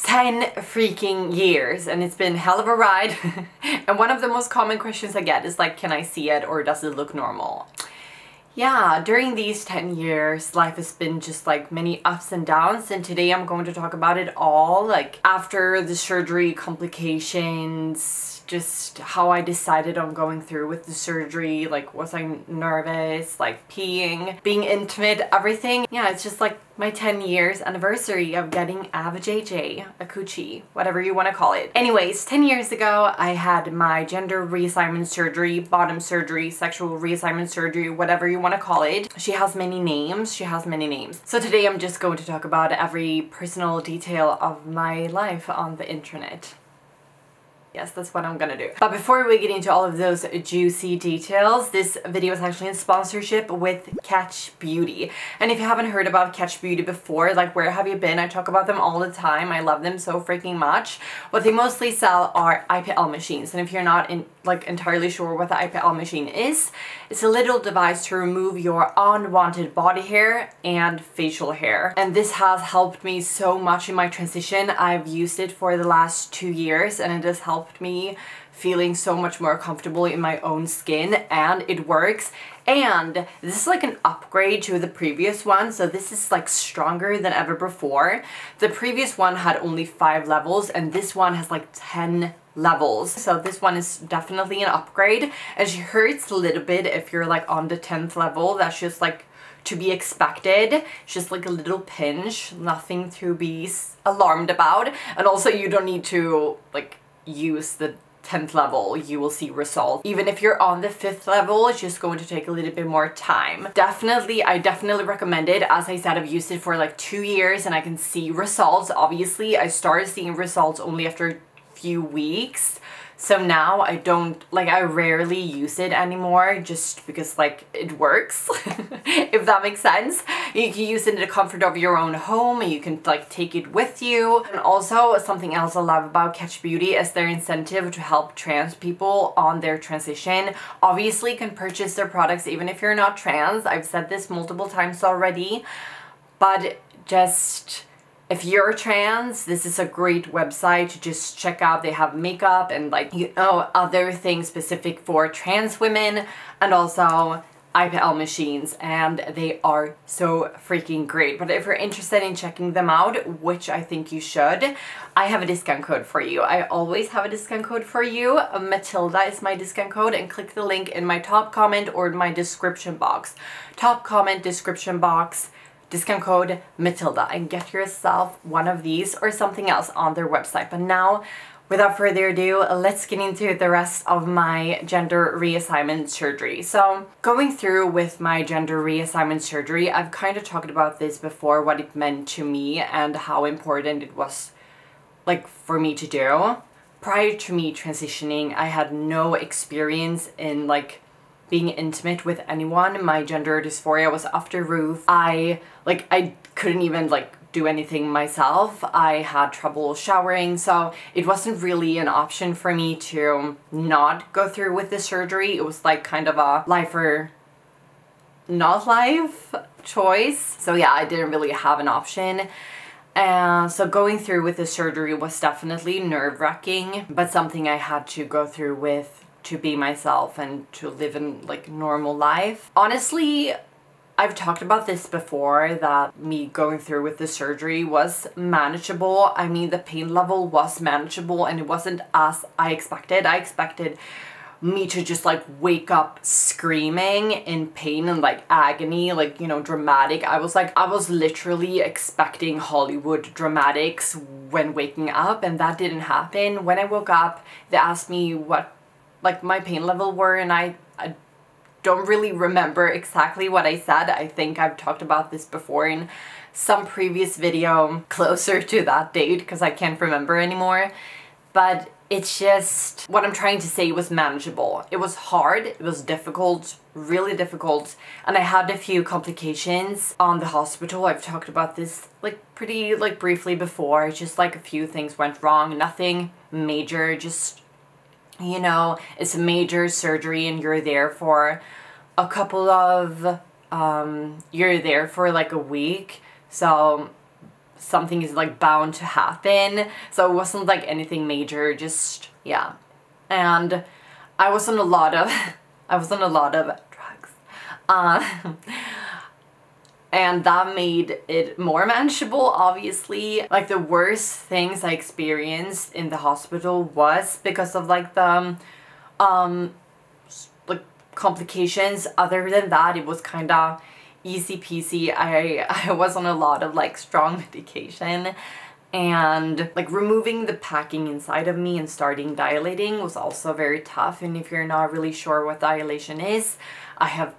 10 freaking years, and it's been hell of a ride. And one of the most common questions I get is like, can I see it or does it look normal? Yeah, during these 10 years, life has been just like many ups and downs, and today I'm going to talk about it all, like after the surgery, complications, just how I decided on going through with the surgery, like was I nervous, like peeing, being intimate, everything. Yeah, it's just like my 10 years anniversary of getting a vajayjay, a coochie, whatever you want to call it. Anyways, 10 years ago, I had my gender reassignment surgery, bottom surgery, sexual reassignment surgery, whatever you want to call it. She has many names. So today I'm just going to talk about every personal detail of my life on the internet. Yes, that's what I'm gonna do. But before we get into all of those juicy details, this video is actually in sponsorship with Catch Beauty. And if you haven't heard about Catch Beauty before, like where have you been? I talk about them all the time. I love them so freaking much. What they mostly sell are IPL machines. And if you're not entirely sure what the IPL machine is, it's a little device to remove your unwanted body hair and facial hair. And this has helped me so much in my transition. I've used it for the last 2 years and it has helped me feeling so much more comfortable in my own skin, and it works. And this is like an upgrade to the previous one, so this is like stronger than ever before. The previous one had only 5 levels and this one has like 10 levels. So this one is definitely an upgrade, and she hurts a little bit if you're like on the 10th level. That's just like to be expected. It's just like a little pinch, nothing to be alarmed about. And also you don't need to like use the 10th level, you will see results. Even if you're on the 5th level, it's just going to take a little bit more time. I definitely recommend it. As I said, I've used it for like 2 years and I can see results. Obviously, I started seeing results only after a few weeks. So now I rarely use it anymore just because like it works, if that makes sense. You can use it in the comfort of your own home, and you can like take it with you. And also something else I love about Catch Beauty is their incentive to help trans people on their transition. Obviously you can purchase their products even if you're not trans. I've said this multiple times already, but just if you're trans, this is a great website to just check out. They have makeup and like, you know, other things specific for trans women, and also IPL machines, and they are so freaking great. But if you're interested in checking them out, which I think you should, I have a discount code for you. I always have a discount code for you. Mathilda is my discount code, and click the link in my top comment or in my description box. Top comment, description box, discount code Mathilda, and get yourself one of these or something else on their website. But now, without further ado, let's get into the rest of my gender reassignment surgery. So going through with my gender reassignment surgery, I've kind of talked about this before, what it meant to me and how important it was like for me to do. Prior to me transitioning, I had no experience in like being intimate with anyone. My gender dysphoria was off the roof. I couldn't even like do anything myself. I had trouble showering, so it wasn't really an option for me to not go through with the surgery. It was like kind of a life or not life choice. So yeah, I didn't really have an option. So going through with the surgery was definitely nerve-wracking, but something I had to go through with to be myself and to live in like normal life. Honestly, I've talked about this before, that me going through with the surgery was manageable. I mean, the pain level was manageable and it wasn't as I expected. I expected me to just like wake up screaming in pain and like agony, like, you know, dramatic. I was literally expecting Hollywood dramatics when waking up, and that didn't happen. When I woke up, they asked me what like my pain level were, and I don't really remember exactly what I said. I think I've talked about this before in some previous video closer to that date because I can't remember anymore. But it's just, what I'm trying to say was manageable. It was hard, it was difficult, really difficult, and I had a few complications on the hospital. I've talked about this like pretty like briefly before. Just like a few things went wrong, nothing major, just, you know, it's a major surgery and you're there for a couple of, you're there for like a week. So something is like bound to happen. So it wasn't like anything major, just, yeah. And I was on a lot of drugs. And that made it more manageable, obviously. Like the worst things I experienced in the hospital was because of like the like complications. Other than that, it was kind of easy peasy. I was on a lot of like strong medication, and like removing the packing inside of me and starting dilating was also very tough. And if you're not really sure what dilation is, I have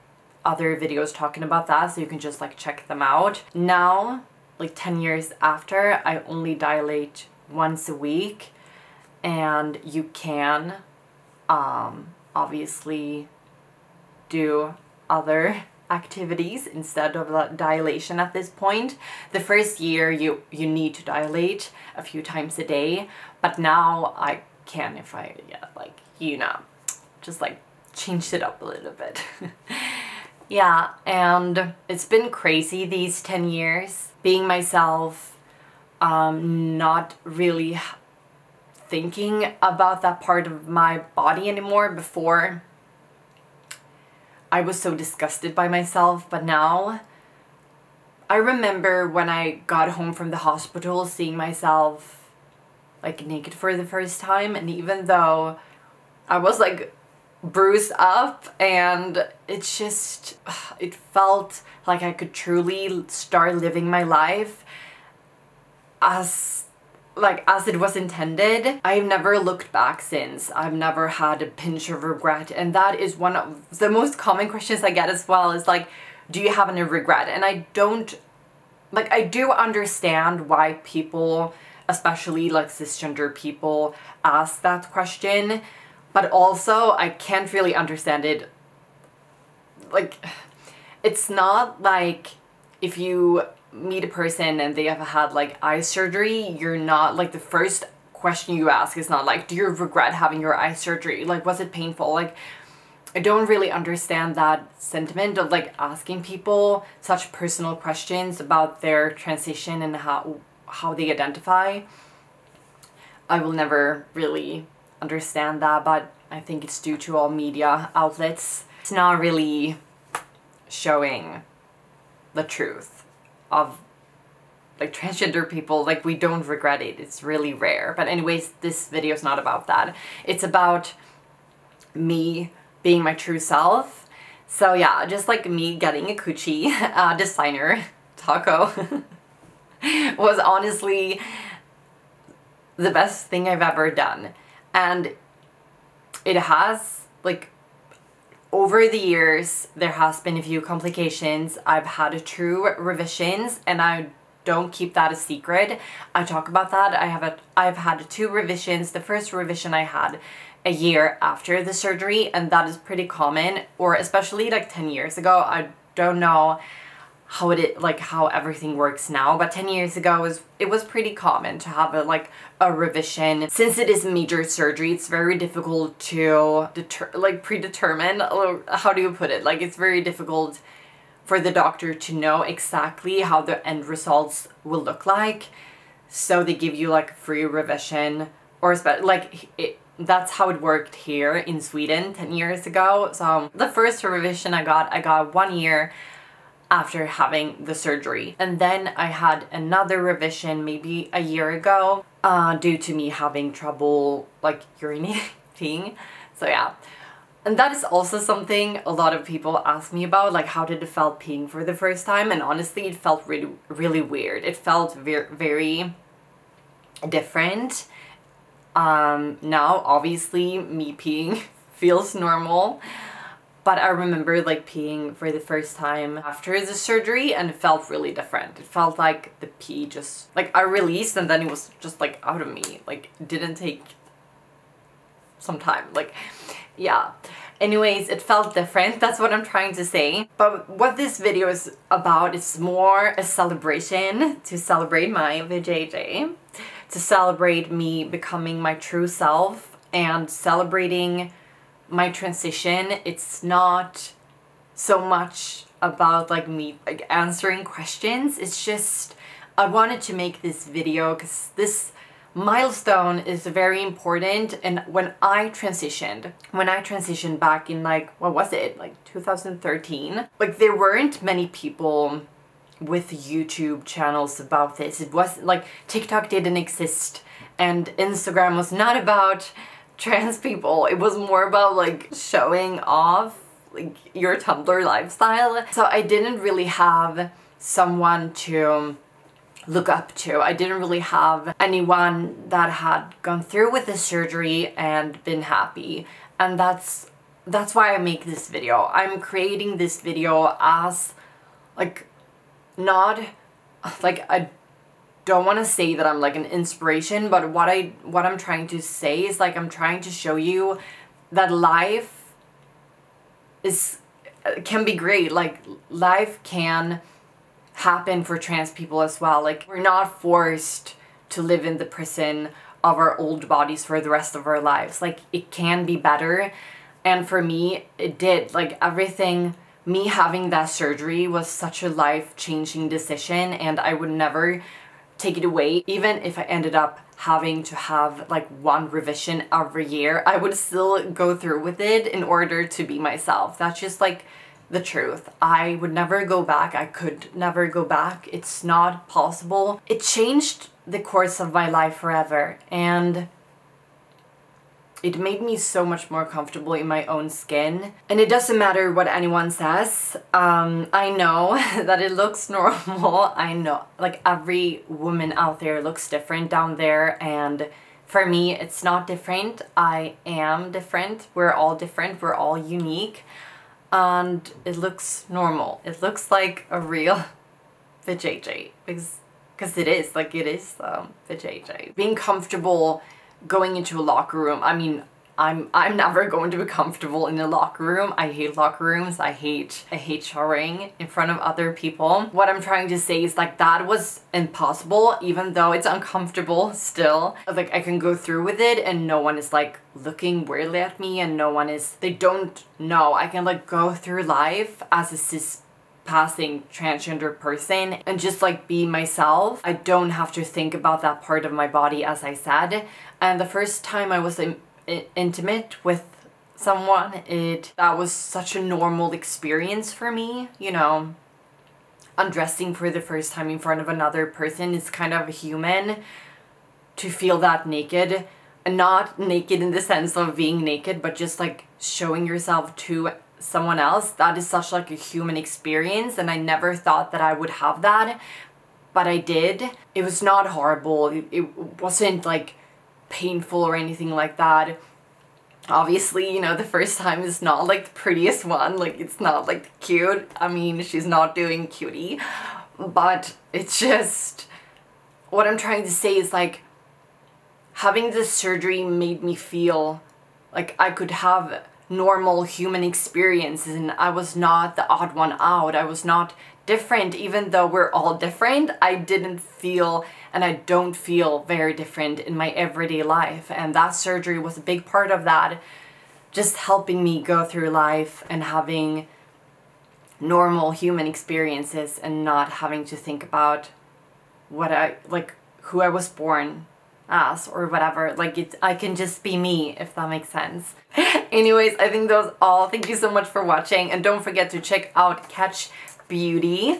other videos talking about that, so you can just like check them out. Now, like 10 years after, I only dilate once a week, and you can obviously do other activities instead of dilation at this point. The first year you need to dilate a few times a day, but now I can if I, yeah, like, you know, just like changed it up a little bit. Yeah, and it's been crazy these 10 years, being myself, not really thinking about that part of my body anymore. Before, I was so disgusted by myself, but now I remember when I got home from the hospital seeing myself like naked for the first time, and even though I was like bruised up, and it's just, it felt like I could truly start living my life as it was intended. I've never looked back since. I've never had a pinch of regret, and that is one of the most common questions I get as well, is like, do you have any regret? And I don't, like, I do understand why people, especially like cisgender people, ask that question, but also I can't really understand it. Like, it's not like if you meet a person and they have had like eye surgery, you're not like, the first question you ask is not like, do you regret having your eye surgery? Like, was it painful? Like, I don't really understand that sentiment of like asking people such personal questions about their transition and how they identify. I will never really understand that, but I think it's due to all media outlets. It's not really showing the truth of like transgender people. Like, we don't regret it. It's really rare. But anyways, this video is not about that. It's about me being my true self. So yeah, just like me getting a coochie designer taco was honestly the best thing I've ever done. And it has, like, over the years, there has been a few complications. I've had 2 revisions, and I don't keep that a secret. I talk about that. I've had 2 revisions. The first revision I had a year after the surgery, and that is pretty common, or especially like 10 years ago. I don't know how how everything works now, but 10 years ago it was pretty common to have a revision. Since it is major surgery, it's very difficult to predetermine, or how do you put it? Like, it's very difficult for the doctor to know exactly how the end results will look like. So they give you like free revision, or that's how it worked here in Sweden 10 years ago. So the first revision I got 1 year after having the surgery. And then I had another revision maybe a year ago due to me having trouble like urinating. So yeah. And that is also something a lot of people ask me about, like, how did it felt peeing for the first time? And honestly, it felt really, really weird. It felt very different. Now, obviously, me peeing feels normal. But I remember like peeing for the first time after the surgery, and it felt really different. It felt like the pee just, like, I released and then it was just like out of me. Like, it didn't take some time. Like, yeah. Anyways, it felt different. That's what I'm trying to say. But what this video is about is more a celebration, to celebrate my vajayjay, to celebrate me becoming my true self and celebrating my transition. It's not so much about like me like answering questions. It's just, I wanted to make this video because this milestone is very important. And when I transitioned back in like, what was it, like 2013, like there weren't many people with YouTube channels about this. It was like TikTok didn't exist and Instagram was not about trans people. It was more about like showing off like your Tumblr lifestyle. So I didn't really have someone to look up to. I didn't really have anyone that had gone through with the surgery and been happy. And that's why I make this video. I'm creating this video as like, not like, I don't want to say that I'm like an inspiration, but what I'm trying to say is like, I'm trying to show you that life can be great. Like life can happen for trans people as well. Like we're not forced to live in the prison of our old bodies for the rest of our lives. Like it can be better. And for me, it did. Like everything, me having that surgery was such a life-changing decision, and I would never take it away. Even if I ended up having to have like one revision every year, I would still go through with it in order to be myself. That's just like the truth. I would never go back. I could never go back. It's not possible. It changed the course of my life forever, and it made me so much more comfortable in my own skin. And it doesn't matter what anyone says. I know that it looks normal. I know like every woman out there looks different down there, and for me it's not different. I am different. We're all different. We're all unique. And it looks normal. It looks like a real vajayjay because it is, like it is vajayjay. Being comfortable going into a locker room. I mean, I'm never going to be comfortable in a locker room. I hate locker rooms. I hate showering in front of other people. What I'm trying to say is like that was impossible, even though it's uncomfortable still. Like I can go through with it and no one is like looking weirdly at me, and they don't know. I can like go through life as a cis passing transgender person and just like be myself. I don't have to think about that part of my body, as I said. And the first time I was intimate with someone, that was such a normal experience for me, you know. Undressing for the first time in front of another person is kind of human. To feel that naked, and not naked in the sense of being naked, but just like showing yourself to someone else, that is such like a human experience, and I never thought that I would have that, but I did. It was not horrible. It wasn't like painful or anything like that. Obviously, you know, the first time is not like the prettiest one. Like it's not like cute. I mean, she's not doing cutie, but it's just, what I'm trying to say is like having this surgery made me feel like I could have normal human experiences, and I was not the odd one out. I was not different, even though we're all different. I didn't feel, and I don't feel very different in my everyday life, and that surgery was a big part of that, just helping me go through life and having normal human experiences and not having to think about what who I was born as or whatever. Like I can just be me, if that makes sense. Anyways, I think that was all. Thank you so much for watching, and don't forget to check out Catch Beauty.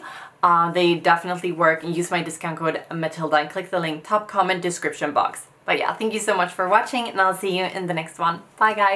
They definitely work, and use my discount code Mathilda and click the link top comment description box. But yeah, thank you so much for watching, and I'll see you in the next one. Bye guys!